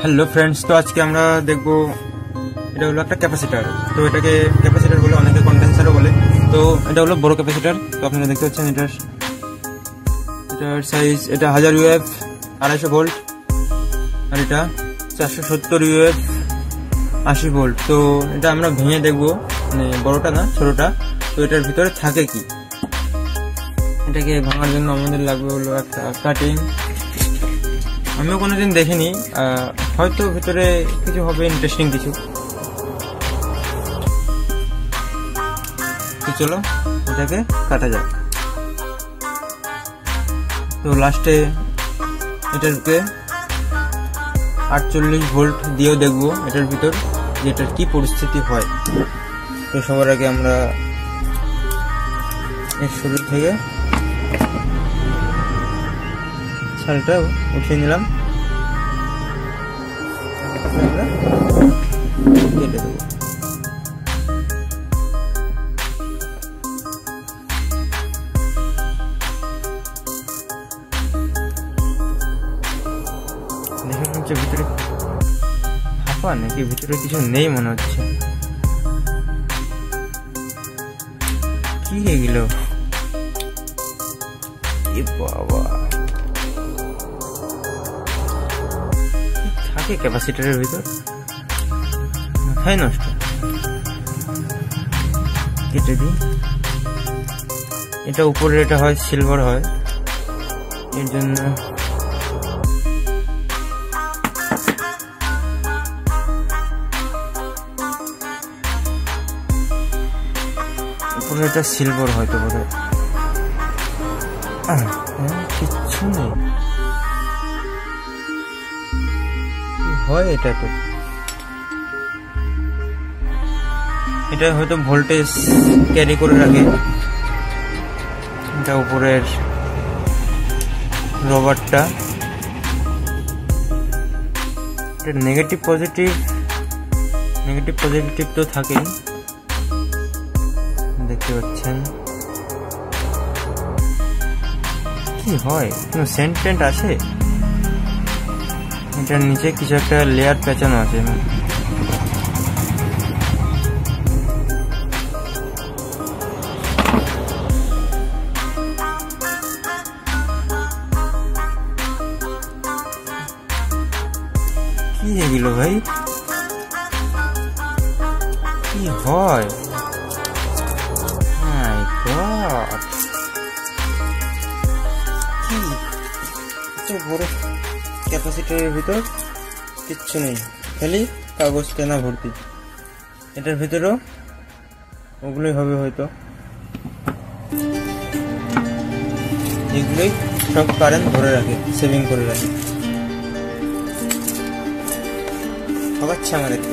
Hello friends, তো আজকে আমরা দেখব এটা হলো একটা ক্যাপাসিটার। তো এটাকে ক্যাপাসিটার বলে, অনেকে কন্ডেন্সারও বলে। তো এটা হলো বড় ক্যাপাসিটার। তো আপনারা দেখতে পাচ্ছেন এটার সাইজ, এটা 1000 ইউএফ 250 ভোল্ট, আর এটা 470 ইউএফ 80 ভোল্ট। তো এটা আমরা ভেঙে দেখবো, মানে বড়টা না ছোটটা। তো এটার ভিতরে থাকে কি, এটাকে ভাঙার জন্য আমাদের লাগবে হলো একটা কাটিং। আমিও কোনোদিন দেখিনি, হয়তো ভিতরে কিছু হবে, ইন্টারেস্টিং কিছু। তো চলো এটাকে কাটা যাক। তো লাস্টে এটাকে 48 ভোল্ট দিয়েও দেখবো এটার ভিতর যে এটার কি পরিস্থিতি হয়। তো সবার আগে আমরা এর শুরু থেকে ছালটা উঠিয়ে নিলাম, আমরা কেটে দেবো। দেখে মনে হচ্ছে ভিতরে ফাঁপা, নাকি ভিতরে কিছু নেই মনে হচ্ছে। কি এগুলো, এ বাবা, থাকে ক্যাপাসিটারের ভিতর, মাথায় নষ্ট। কেটে দিই। এটা উপরে, এটা হয় সিলভার হয়, এর জন্য উপরে এটা সিলভার হয়তো বোধ হয়। কিচ্ছু নেই, হয় এটা। তো এটা হয়তো ভোল্টেজ ক্যারি করে রাখে। এটা উপরের রবারটা, এটা নেগেটিভ পজিটিভ তো থাকেই, দেখতে পাচ্ছেন। কি হয়, কোনো সেন্ট টেন্ট আছে? এটার নিচে কিছু একটা লেয়ার পেঁচানো আছে। কি এগুলো ভাই, কি হয়? মাই গড, কি এত বড় ক্যাপাসিটারের ভিতর কিচ্ছু নেই, খালি কাগজ কেনা ভর্তি। এটার ভিতরেও ওগুলোই হবে হয়তো, এগুলোই সব কারেন্ট ধরে রাখে, সেভিং করে রাখে। ঠকাচ্ছে আমাদেরকে,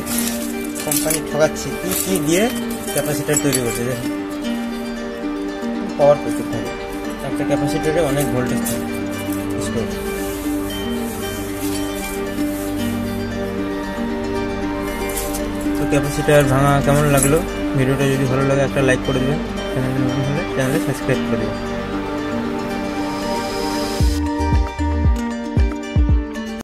কোম্পানি ঠকাচ্ছে। কি দিয়ে ক্যাপাসিটার তৈরি করছে, দেখুন পাওয়ার প্রচুর থাকে, একটা ক্যাপাসিটারে অনেক ভোল্টেজ থাকে। তো ক্যাপাসিটার ভাঙা কেমন লাগলো? ভিডিওটা যদি ভালো লাগে একটা লাইক করে দেবেন, চ্যানেলে নতুন হলে চ্যানেলে সাবস্ক্রাইব করে দেবেন।